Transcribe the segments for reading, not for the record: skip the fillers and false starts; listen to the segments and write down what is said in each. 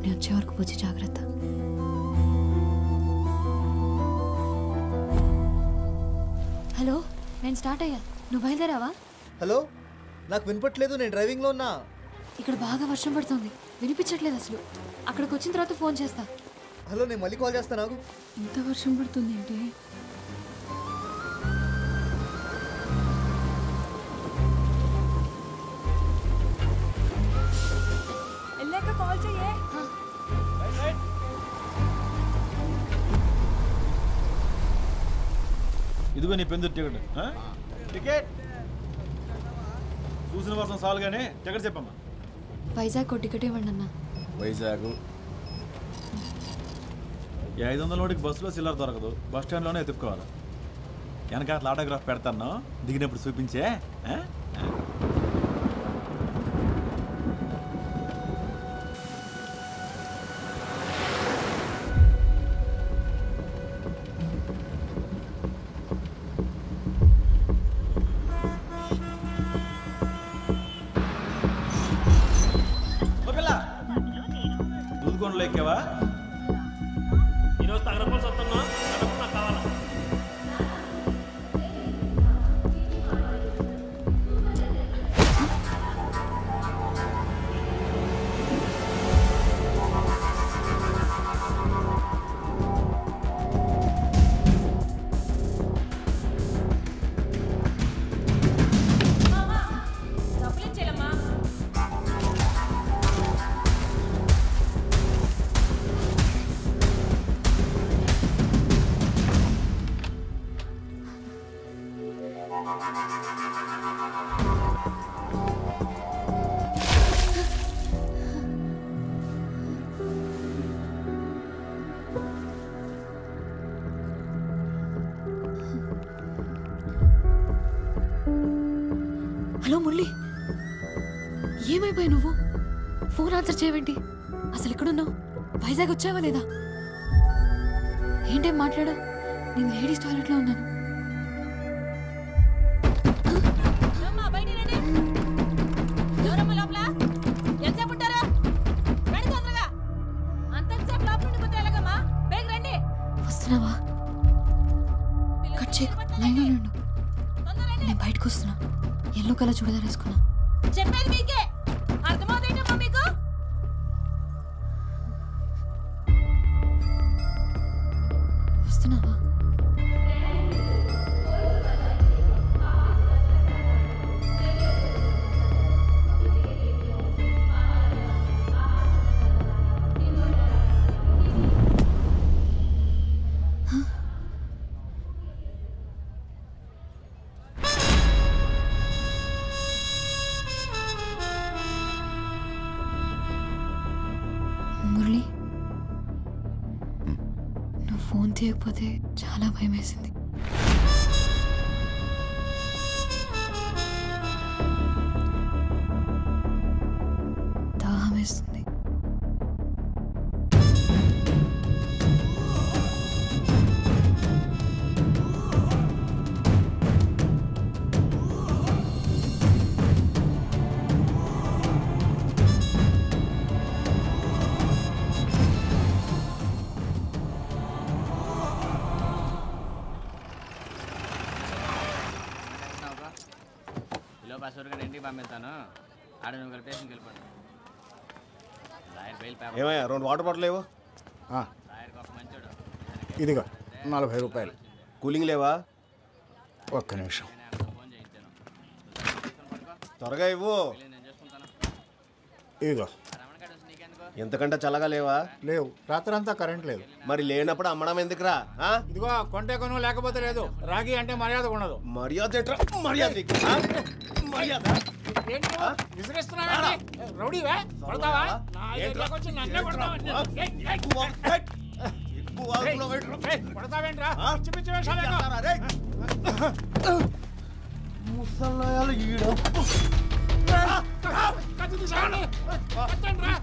నేను వచ్చే వరకు పూజ జాగ్రత్త. హలో, నేను స్టార్ట్ అయ్యా, నువ్వు బయలుదేరావా? హలో, నాకు వినపట్లేదు, నేను డ్రైవింగ్లో ఉన్నా. ఇక్కడ బాగా వర్షం పడుతుంది, వినిపించట్లేదు అసలు. అక్కడికి వచ్చిన తర్వాత ఫోన్ చేస్తా. హలో, నేను మళ్ళీ కాల్ చేస్తాను. నాకు ఇంత వర్షం పడుతుంది ఏంటి? వెళ్ళాక కాల్ చెయ్యే. ఇదిగో నీ పెందు టికెట్. టికెట్ చూసిన వర్షం చాలు కానీ టికెట్ చెప్పమ్మా. వైజాగ్ టికెట్ ఇవ్వండి అన్న. వైజాగ్ 500 నోటికి బస్సులో చిల్లర దొరకదు, బస్ స్టాండ్లోనే ఎత్తుక్కోవాలి. వెనక అట్లా ఆటోగ్రాఫ్ పెడతాను, దిగినప్పుడు చూపించే. దూదుకొండలో ఎక్కావా? ఈరోజు తగరపల్సి వస్తున్నా, నాకు కావాలా? హలో మురళి, ఏమైపోయి నువ్వు? ఫోన్ ఆన్సర్ చేయవేంటి? అసలు ఎక్కడున్నావు? వైజాగ్ వచ్చావా లేదా? ఏంటేం మాట్లాడా? నేను లేడీస్ టాయిలెట్లో ఉన్నాను. వస్తున్నావా? కట్ చేయకు, లైన్లో ఉండు. నేను బయటకు వస్తున్నా. ఎల్లో కలర్ చూడదా వేసుకున్నా. చెప్పేది మీకే అర్థమవుతుందమ్మా మీకు? వస్తున్నావా? మురళి, నువ్వు ఫోన్ తీయకపోతే చాలా భయం వేసింది. దాహం వేస్తుంది. ఇంటికి పంపిస్తాను, ఆడ నువ్వు కలిపేసి వెళ్ళిపోండి. ఏమయ్యా 2 వాటర్ బాటిల్ లేవు? మంచోడు. ఇదిగో 40 రూపాయలు. కూలింగ్ లేవా? ఒక్క నిమిషం, త్వరగా ఇవ్వు. ఇదిగో. ఎంతకంటే చల్లగా లేవా? లేవు, రాత్రంతా కరెంట్ లేదు. మరి లేనప్పుడు అమ్మడం ఎందుకురా? ఇదిగో కొంటే కొను, లేకపోతే లేదు. రాగి అంటే మర్యాద ఉండదు. మర్యాద మర్యాద రౌడీవా? కొడతావా? కొడతావేంట్రా? పిచ్చి వేషాలేగా. ముసలాయాలు ఈడ కత్తి తీసాను. కట్టండ్రా.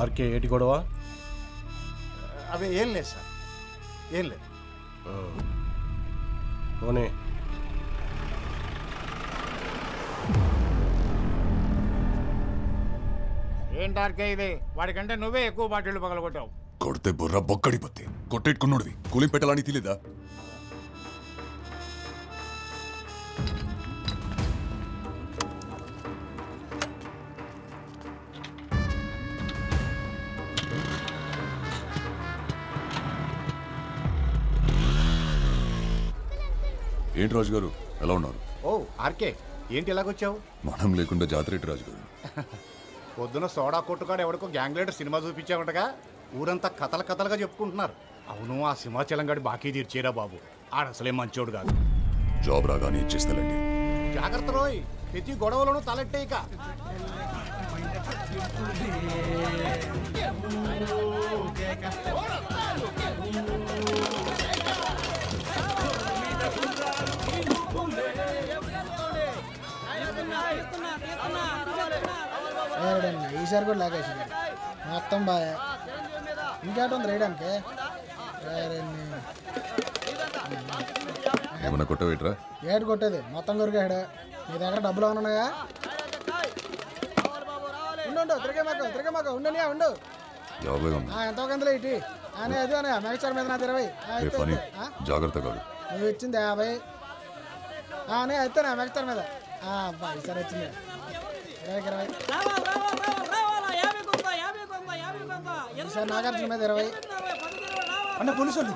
ఆర్కే ఏటి గొడవ? అవి ఏం లేదు సార్, ఏం లేదు. పోనీ ఏంటి ఆర్కే ఇది? వాడికంటే నువ్వే ఎక్కువ బాటిల్ పగలగొట్టావు. కొడితే బుర్ర బొక్కడిపోతే కొట్టేట్టుకున్నాడువి కూలింగ్ పెట్టాలని తెలియదా? ఏంటి రాజు గారు ఎలా ఉన్నారు? ఓ ఆర్కే, ఏంటి ఇలాగొచ్చావు? మనం లేకుండా జాతర ఏంటి రాజు గారు? పొద్దున సోడా కొట్టుకాడు ఎవరికో గ్యాంగ్ లీడర్ సినిమా చూపించావుంటగా, ఊరంతా కథలుగా చెప్పుకుంటున్నారు. అవును, ఆ సింహాచలం గడి బాకీ తీర్చేరా బాబు, ఆడసలే మంచోడు కాదు. జాబ్ రాగానే ఇచ్చేస్తానండి. జాగ్రత్త రోయ్, ప్రతి గొడవలోనూ తలెట్టేయక. ఈసారి కూడా లాగేసి మొత్తం బాగా ఇంకేటుంది రేయడానికి. ఏమన్నా కొట్టవేట్రా? ఏడు కొట్టేది మొత్తం కొరికాడు. నీ దగ్గర డబ్బులు ఉన్నాయా? ఉండు, తిరిగే మాకు ఉండనియా ఉండు. ఎంతో కందులో ఇటీ అని అది అని మెగస్టార్ మీద నాది 20. జాగ్రత్త కాదు, నువ్వు ఇచ్చింది 50 అని అయితే నా మెగస్టార్ మీద ఈసారి వచ్చింది 20. ఈసారి నాగార్జున మీద 20 అన్న పోలీసు వాళ్ళు.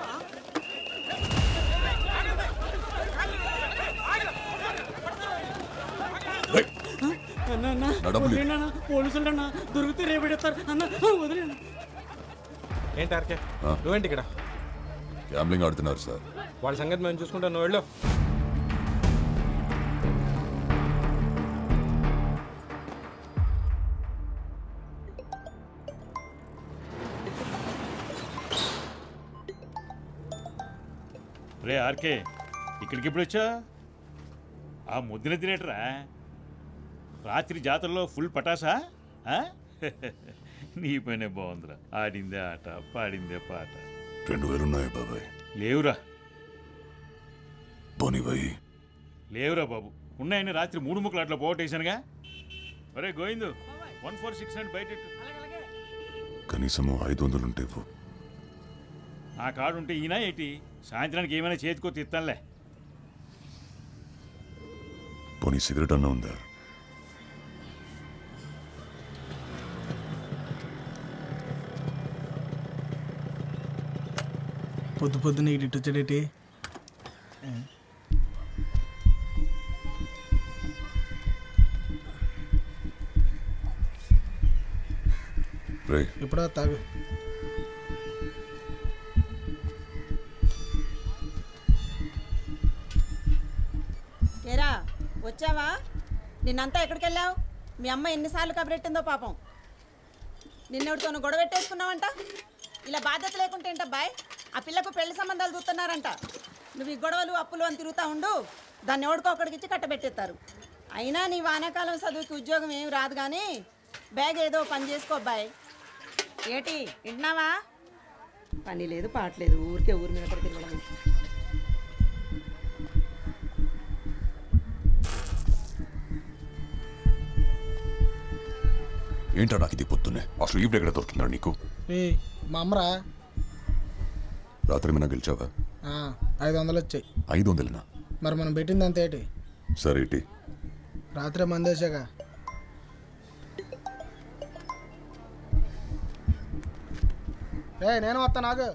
పోలీసులు దొరికితే రేపెడతారు అన్న, వదిలేను. ఏంటి ఆర్కే, నువ్వేంటి ఇక్కడ? గ్యాంబ్లింగ్ ఆడుతున్నారు సార్. వాళ్ళ సంగతి మేము చూసుకుంటాను, నువ్వు వెళ్ళు. రే ఆర్కే, ఇక్కడికి ఎప్పుడు వచ్చా? ఆ ముద్దున తినేటరా? రాత్రి జాతరలో ఫుల్ పటాసా? నీ పైనే బాగుందిరా. ఆడిందే ఆట, పాడిందే పాట. 2000 ఉన్నాయి బాబాయ్. లేవురా. పోనీ బాయ్. లేవురా బాబు, ఉన్నాయని రాత్రి 3 ముక్కలు అట్లా పోగొట్టేశానుగా. ఒరే గోవిందు, 146 బయట కనీసము 500 ఉంటే ఆ కార్డు ఉంటే ఈయన ఏంటి? సాయంత్రానికి ఏమైనా చేతికో తిత్తానులే. పోనీ సిగరెట్ అన్న ఉందా? పొద్దున ఇటు వచ్చాడేటి? ఎప్పుడో తాగు. ఏరా వచ్చావా? నిన్నంతా ఎక్కడికి వెళ్ళావు? మీ అమ్మ ఎన్నిసార్లు కబరెట్టిందో పాపం. నిన్నెవరితోనూ గొడవ పెట్టేసుకున్నావంట. ఇలా బాధ్యత లేకుంటే ఏంటబ్బాయ్? ఆ పిల్లకు పెళ్లి సంబంధాలు చూస్తున్నారంట. నువ్వు ఈ గొడవలు అప్పులు అని తిరుగుతూ ఉండు, దాన్ని ఎవడికొక్కడికిచ్చి కట్టబెట్టేస్తారు. అయినా నీ వానాకాలం చదువుకి ఉద్యోగం ఏమి రాదు, కానీ బ్యాగ్ ఏదో పని చేసుకో అబ్బాయి. ఏటి వింటున్నావా? పని లేదు పాటలేదు, ఊరికే ఊరి మీద పడి తిరగడం. ఏంటా నాకు ఇది పొద్దున్నే? అసలు ఈవిడ ఎక్కడ దొరుకుతుందా నీకు? మా అమ్మరా. రాత్రి ఏమైనా గెలిచావా? 500 వచ్చాయి. 500నా? మరి మనం పెట్టింది అంత ఏంటి? సరే ఏంటి? రాత్రే మందేశాక. నేను వస్తా. నాకు